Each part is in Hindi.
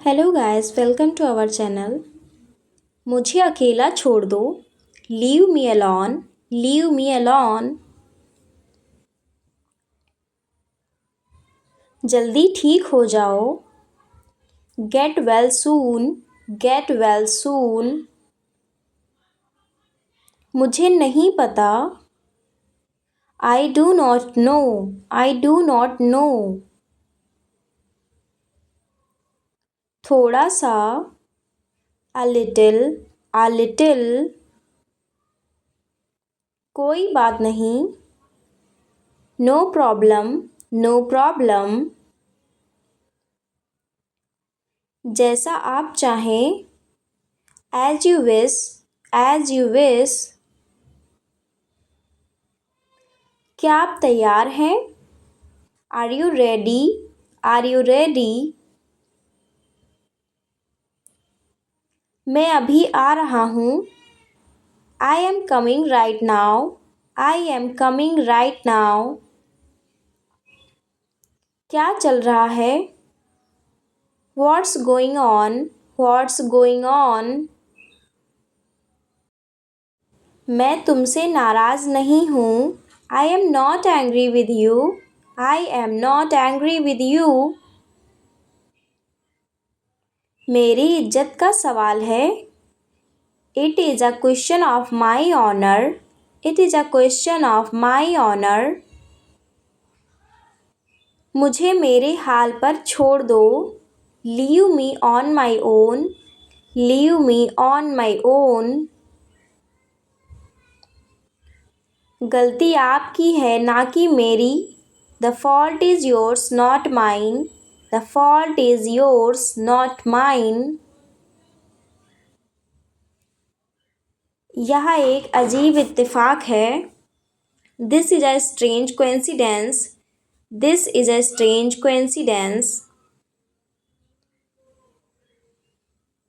Hello guys, welcome to our channel. मुझे अकेला छोड़ दो। Leave me alone. Leave me alone. जल्दी ठीक हो जाओ। Get well soon. Get well soon. मुझे नहीं पता। I do not know. I do not know. थोड़ा सा। a little। a little। कोई बात नहीं। No problem. No problem. जैसा आप चाहें। As you wish. As you wish. क्या आप तैयार हैं? Are you ready? Are you ready? मैं अभी आ रहा हूँ। I am coming right now. I am coming right now. क्या चल रहा है? What's going on? What's going on? मैं तुमसे नाराज़ नहीं हूँ। I am not angry with you. I am not angry with you. मेरी इज्जत का सवाल है। It is a question of my honour. It is a question of my honour. मुझे मेरे हाल पर छोड़ दो। Leave me on my own. Leave me on my own. गलती आपकी है ना कि मेरी। The fault is yours not mine. The fault is yours not mine. यह एक अजीब इत्तेफाक है। This is a strange coincidence. This is a strange coincidence.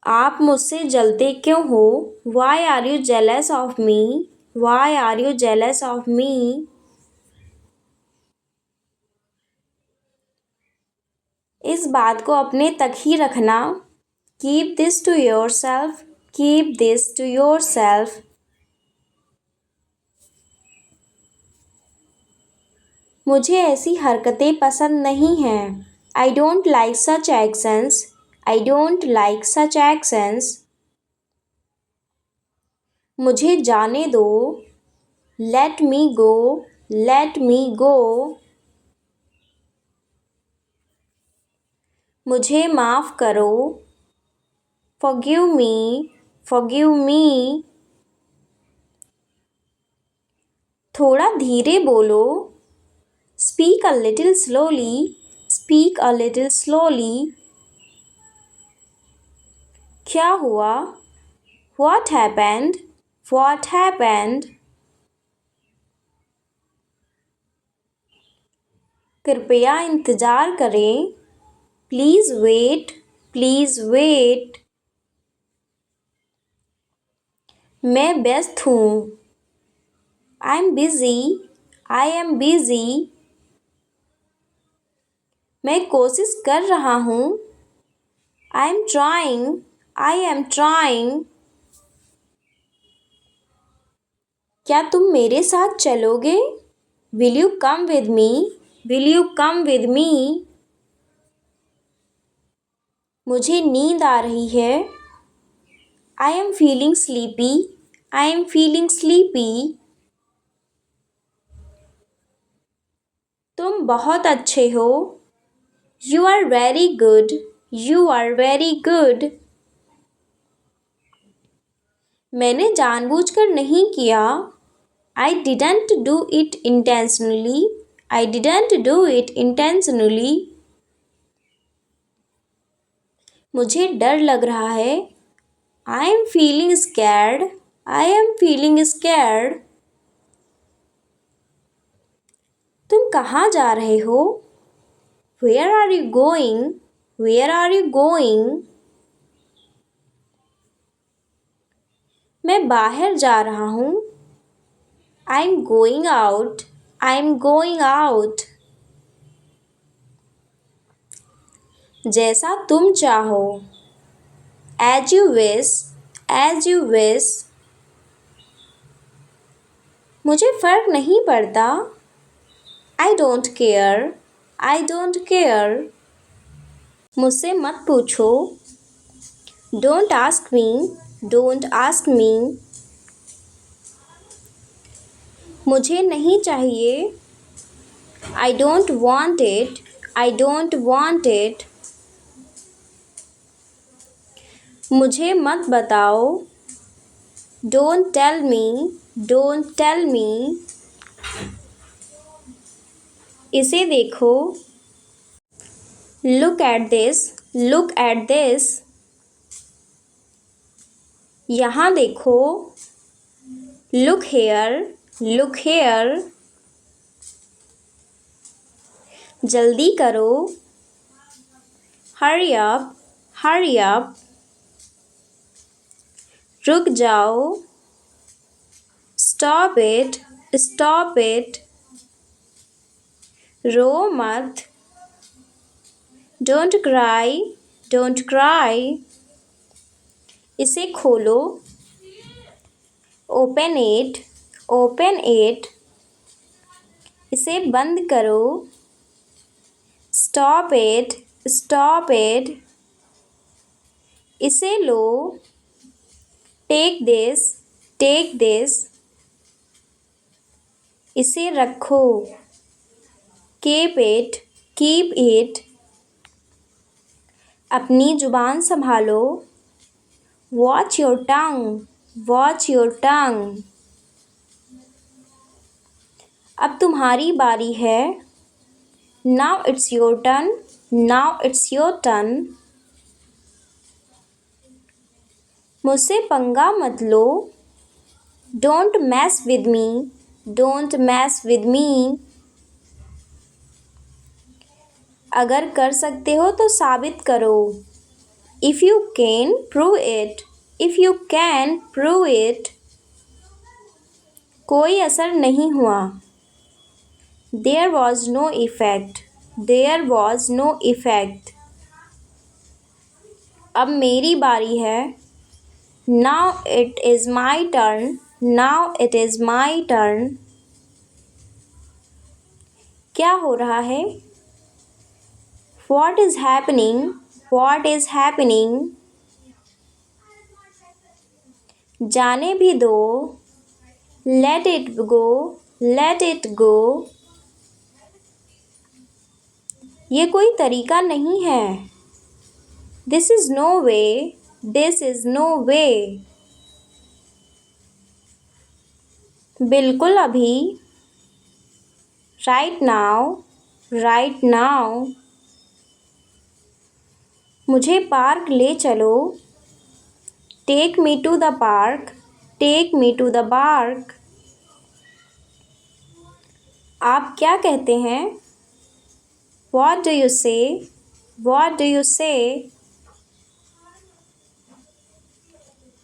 आप मुझसे जलते क्यों हो? Why are you jealous of me? Why are you jealous of me? इस बात को अपने तक ही रखना। Keep this to yourself. Keep this to yourself. मुझे ऐसी हरकतें पसंद नहीं हैं। I don't like such actions. I don't like such actions. मुझे जाने दो। Let me go. Let me go. मुझे माफ़ करो। Forgive me. Forgive me. थोड़ा धीरे बोलो। Speak a little slowly. Speak a little slowly. क्या हुआ? What happened? What happened? कृपया इंतज़ार करें। Please wait. Please wait. मैं व्यस्त हूँ। I am busy. I am busy. मैं कोशिश कर रहा हूँ। I am trying. I am trying. क्या तुम मेरे साथ चलोगे? Will you come with me? Will you come with me? मुझे नींद आ रही है। I am feeling sleepy. I am feeling sleepy. तुम बहुत अच्छे हो। You are very good. You are very good. मैंने जानबूझकर नहीं किया। I didn't do it intentionally. I didn't do it intentionally. मुझे डर लग रहा है। I am feeling scared. I am feeling scared. तुम कहाँ जा रहे हो? Where are you going? Where are you going? मैं बाहर जा रहा हूँ। I am going out. I am going out. जैसा तुम चाहो। As you wish, as you wish. मुझे फर्क नहीं पड़ता। I don't care, I don't care. मुझसे मत पूछो। Don't ask me, don't ask me. मुझे नहीं चाहिए। I don't want it, I don't want it. मुझे मत बताओ। Don't tell me, don't tell me. इसे देखो। Look at this, look at this. यहाँ देखो। Look here, look here. जल्दी करो। Hurry up, hurry up. रुक जाओ। Stop it, stop it. रो मत। Don't cry, don't cry. इसे खोलो। Open it, open it. इसे बंद करो। Stop it, stop it. इसे लो। Take this, take this. इसे रखो। Keep it, keep it. अपनी जुबान संभालो। Watch your tongue, watch your tongue. अब तुम्हारी बारी है। Now it's your turn, now it's your turn. मुझसे पंगा मत लो। Don't mess with me, don't mess with me. अगर कर सकते हो तो साबित करो। If you can, prove it. If you can, prove it. कोई असर नहीं हुआ। There was no effect. There was no effect. अब मेरी बारी है। Now it is my turn. Now it is my turn. क्या हो रहा है? What is happening? What is happening? जाने भी दो। Let it go. Let it go. ये कोई तरीका नहीं है। This is no way. This is no way. बिल्कुल अभी। Right now. Right now. मुझे पार्क ले चलो। Take me to the park. Take me to the park. आप क्या कहते हैं? What do you say? What do you say?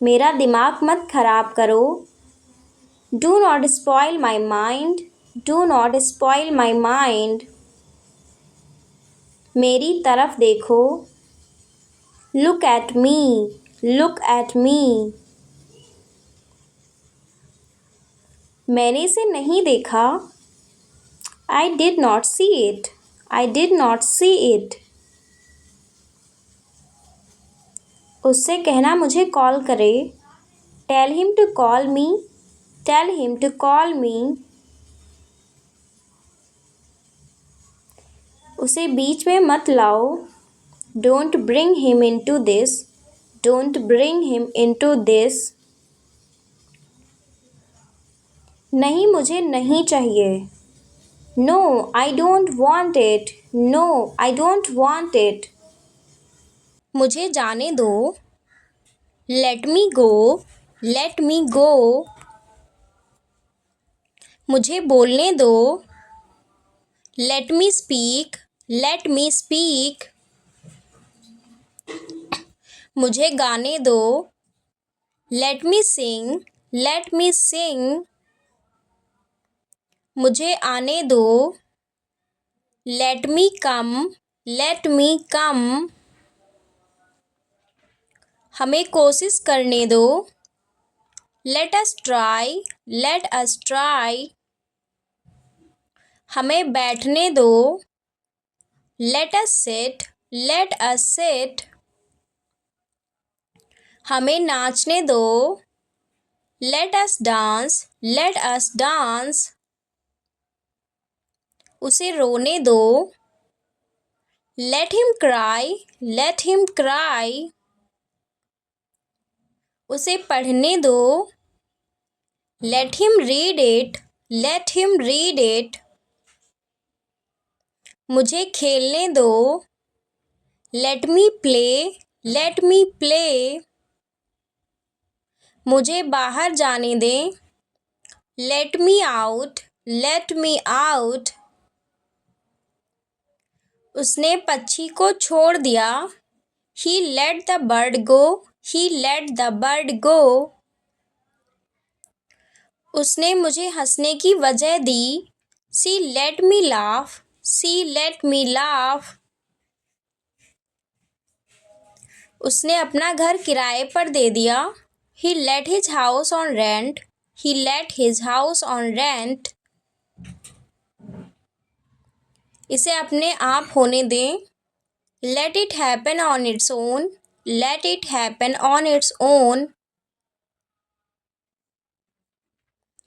मेरा दिमाग मत खराब करो। Do not spoil my mind. Do not spoil my mind. मेरी तरफ देखो। Look at me. Look at me. मैंने इसे नहीं देखा। I did not see it. I did not see it. उससे कहना मुझे कॉल करे। Tell him to call me. Tell him to call me. उसे बीच में मत लाओ। Don't bring him into this. Don't bring him into this. नहीं मुझे नहीं चाहिए। No, I don't want it. No, I don't want it. मुझे जाने दो। Let me go. Let me go. मुझे बोलने दो। Let me speak. Let me speak. मुझे गाने दो। Let me sing. Let me sing. मुझे आने दो। Let me come. Let me come. हमें कोशिश करने दो। Let us try, let us try. हमें बैठने दो। Let us sit, let us sit. हमें नाचने दो। Let us dance, let us dance. उसे रोने दो। Let him cry, let him cry. उसे पढ़ने दो। Let him read it, let him read it. मुझे खेलने दो। Let me play, let me play. मुझे बाहर जाने दें। Let me out, let me out. उसने पक्षी को छोड़ दिया। He let the bird go, he let the bird go. उसने मुझे हंसने की वजह दी। She let me laugh, she let me laugh. उसने अपना घर किराए पर दे दिया। He let his house on rent, he let his house on rent. इसे अपने आप होने दें। Let it happen on its own, let it happen on its own.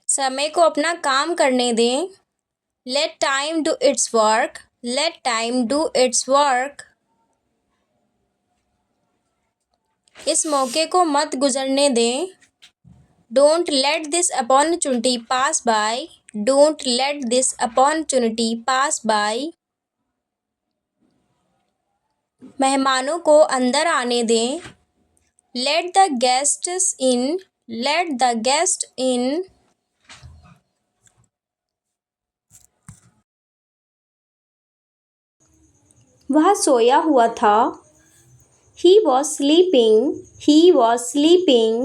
समय को अपना काम करने दें। Let time do its work, let time do its work. इस मौके को मत गुजरने दें। Don't let this opportunity pass by, don't let this opportunity pass by. मेहमानों को अंदर आने दें। Let the guests in, let the guest in. वह सोया हुआ था। He was sleeping, he was sleeping।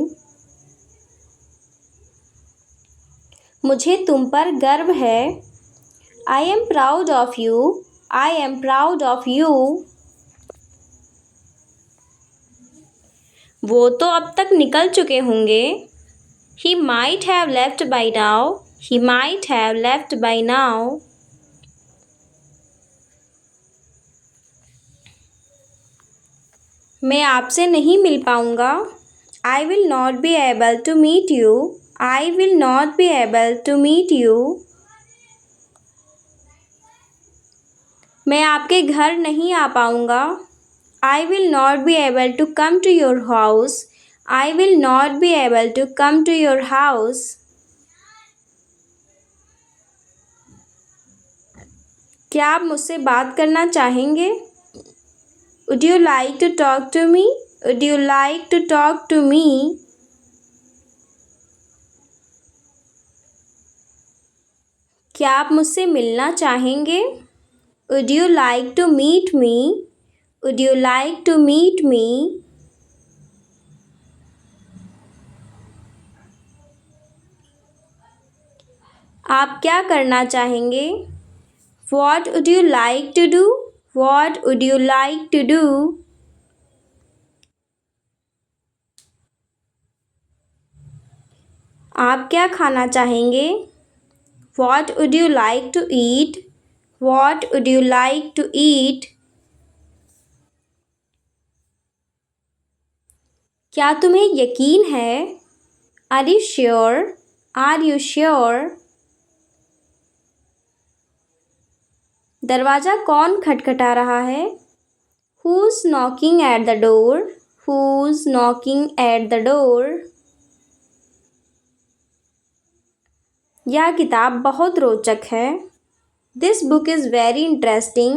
मुझे तुम पर गर्व है। I am proud of you, I am proud of you। वो तो अब तक निकल चुके होंगे। He might have left by now, he might have left by now। मैं आपसे नहीं मिल पाऊँगा। I will not be able to meet you, I will not be able to meet you। मैं आपके घर नहीं आ पाऊँगा। I will not be able to come to your house, I will not be able to come to your house। क्या आप मुझसे बात करना चाहेंगे? Would you like to talk to me? Would you like to talk to me? क्या आप मुझसे मिलना चाहेंगे? Would you like to meet me? Would you like to meet me? आप क्या करना चाहेंगे? What would you like to do? What would you like to do? आप क्या खाना चाहेंगे? What would you like to eat? What would you like to eat? क्या तुम्हें यकीन है? Are you sure? Are you sure? दरवाज़ा कौन खटखटा रहा है? Who's knocking at the door? Who's knocking at the door? यह किताब बहुत रोचक है। This book is very interesting.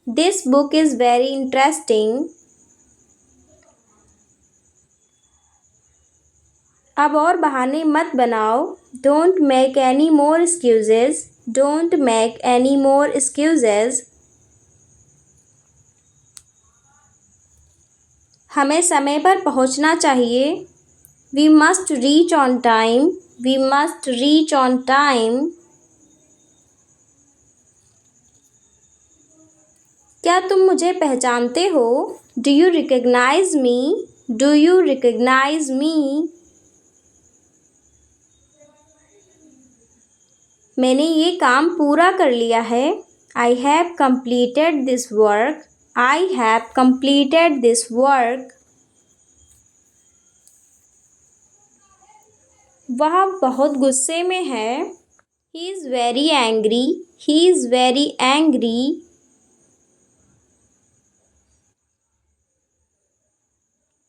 This book is very interesting. अब और बहाने मत बनाओ। Don't make any more excuses. Don't make any more excuses. हमें समय पर पहुंचना चाहिए। We must reach on time. We must reach on time. क्या तुम मुझे पहचानते हो? Do you recognise me? Do you recognise me? मैंने ये काम पूरा कर लिया है। I have completed this work. I have completed this work. वह बहुत गुस्से में है। He is very angry. He is very angry.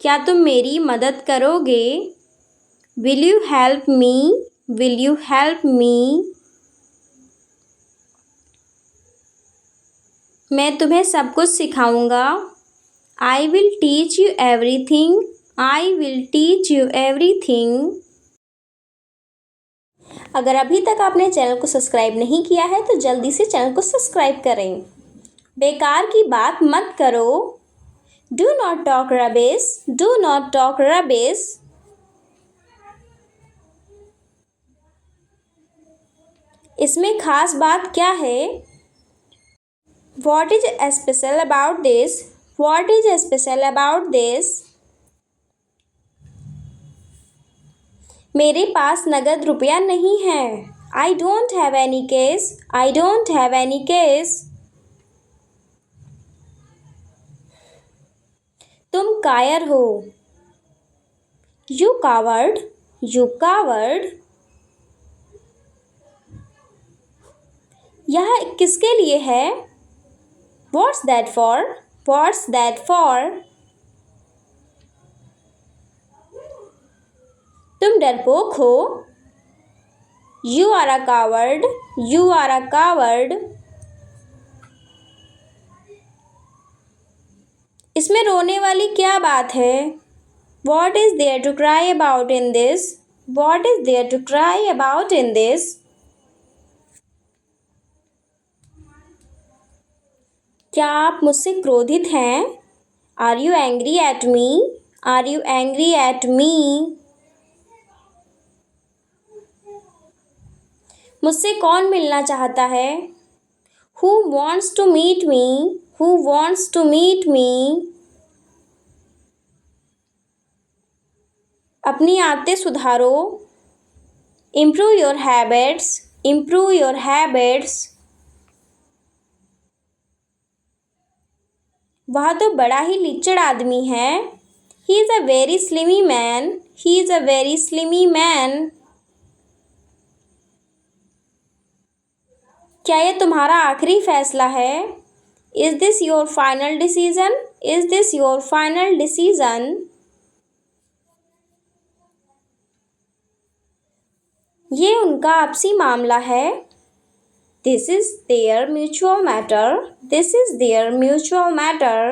क्या तुम मेरी मदद करोगे? Will you help me? Will you help me? मैं तुम्हें सब कुछ सिखाऊंगा। I will teach you everything. I will teach you everything. अगर अभी तक आपने चैनल को सब्सक्राइब नहीं किया है तो जल्दी से चैनल को सब्सक्राइब करें। बेकार की बात मत करो। Do not talk rubbish. Do not talk rubbish. इसमें खास बात क्या है? What is special about this? What is special about this? मेरे पास नगद रुपया नहीं है। I don't have any cash. I don't have any cash. तुम कायर हो। You coward. You coward. यह किसके लिए है? What's that for? What's that for? तुम डरपोक हो। You are a coward. You are a coward. इसमें रोने वाली क्या बात है? What is there to cry about in this? What is there to cry about in this? क्या आप मुझसे क्रोधित हैं? Are you angry at me? Are you angry at me? मुझसे कौन मिलना चाहता है? Who wants to meet me? Who wants to meet me? अपनी आदतें सुधारो। Improve your habits. Improve your habits. वह तो बड़ा ही लिच्चड़ आदमी है। He is a very slimy man. He is a very slimy man. क्या यह तुम्हारा आखिरी फैसला है? Is this your final decision? Is this your final decision? ये उनका आपसी मामला है। This is their mutual matter. This is their mutual matter.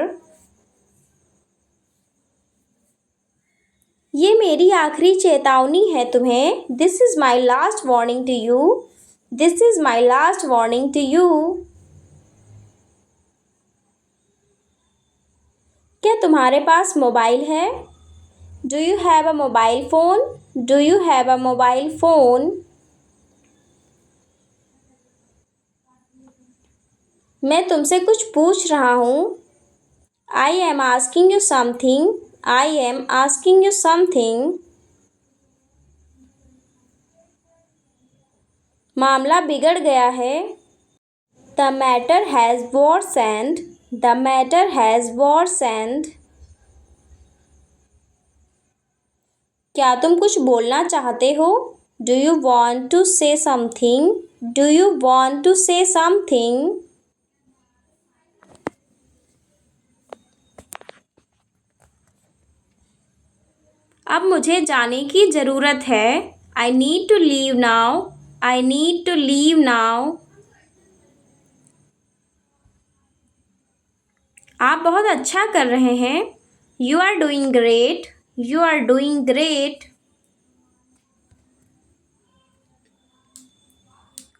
ये मेरी आखिरी चेतावनी है तुम्हें। This is my last warning to you. This is my last warning to you. क्या तुम्हारे पास मोबाइल है? Do you have a mobile phone? Do you have a mobile phone? मैं तुमसे कुछ पूछ रहा हूँ। I am asking you something. I am asking you something. मामला बिगड़ गया है। The matter has worsened. The matter has worsened. क्या तुम कुछ बोलना चाहते हो? Do you want to say something? Do you want to say something? अब मुझे जाने की ज़रूरत है। I need to leave now. I need to leave now. आप बहुत अच्छा कर रहे हैं। You are doing great. You are doing great.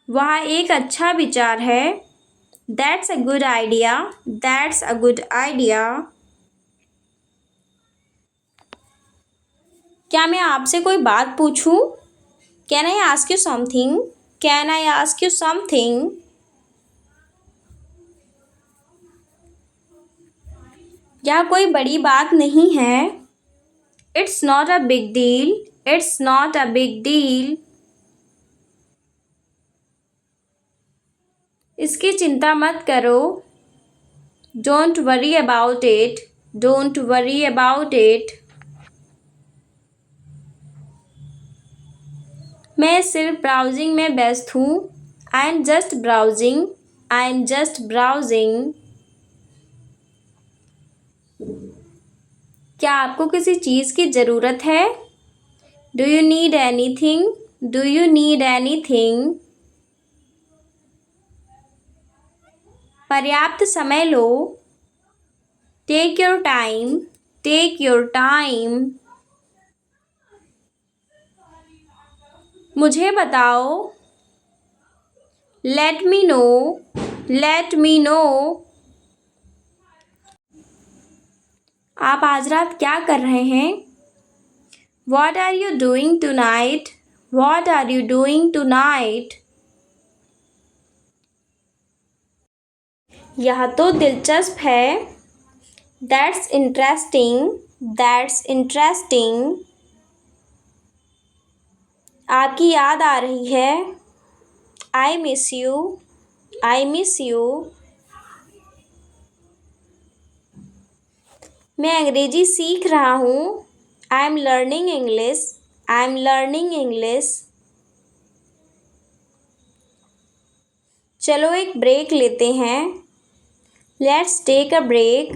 वह एक अच्छा विचार है। That's a good idea. That's a good idea. क्या मैं आपसे कोई बात पूछूं? Can I ask you something? Can I ask you something? यह कोई बड़ी बात नहीं है। It's not a big deal. It's not a big deal. इसकी चिंता मत करो। Don't worry about it. Don't worry about it. मैं सिर्फ ब्राउजिंग में व्यस्त हूँ। I am just browsing. I am just browsing. क्या आपको किसी चीज़ की ज़रूरत है? Do you need anything? Do you need anything? पर्याप्त समय लो। Take your time. Take your time. मुझे बताओ। Let me know. Late me no. आप आज रात क्या कर रहे हैं? What are you doing tonight? What are you doing tonight? यह तो दिलचस्प है। That's interesting. That's interesting. आपकी याद आ रही है। I miss you. I miss you. मैं अंग्रेजी सीख रहा हूँ। I am learning English. I am learning English. चलो एक ब्रेक लेते हैं। Let's take a break.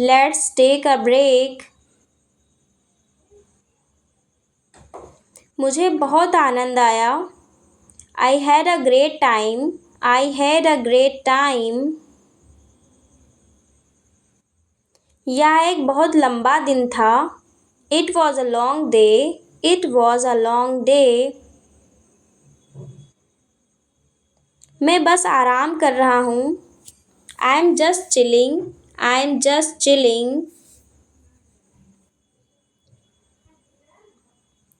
Let's take a break. मुझे बहुत आनंद आया। I had a great time. I had a great time. यह एक बहुत लंबा दिन था। It was a long day. It was a long day. मैं बस आराम कर रहा हूँ। I am just chilling. I am just chilling.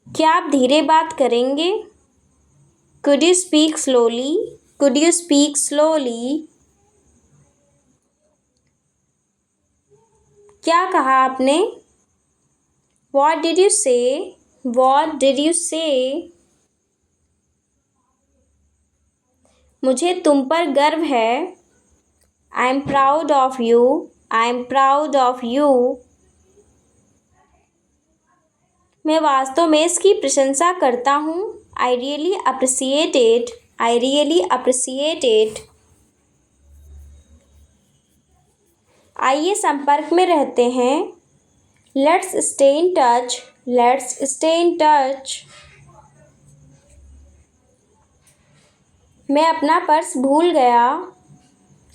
क्या आप धीरे बात करेंगे? Could you speak slowly? Could you speak slowly? क्या कहा आपने? What did you say? What did you say? मुझे तुम पर गर्व है। I am proud of you. I am proud of you. मैं वास्तव में इसकी प्रशंसा करता हूँ। I really appreciate it. I really appreciate it. आइए संपर्क में रहते हैं। Let's stay in touch. Let's stay in touch. मैं अपना पर्स भूल गया।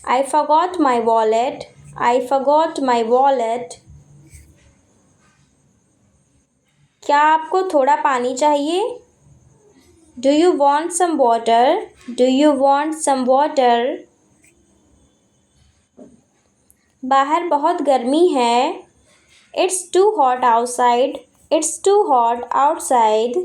I forgot my wallet. I forgot my wallet. क्या आपको थोड़ा पानी चाहिए? Do you want some water? Do you want some water? बाहर बहुत गर्मी है। It's too hot outside. It's too hot outside.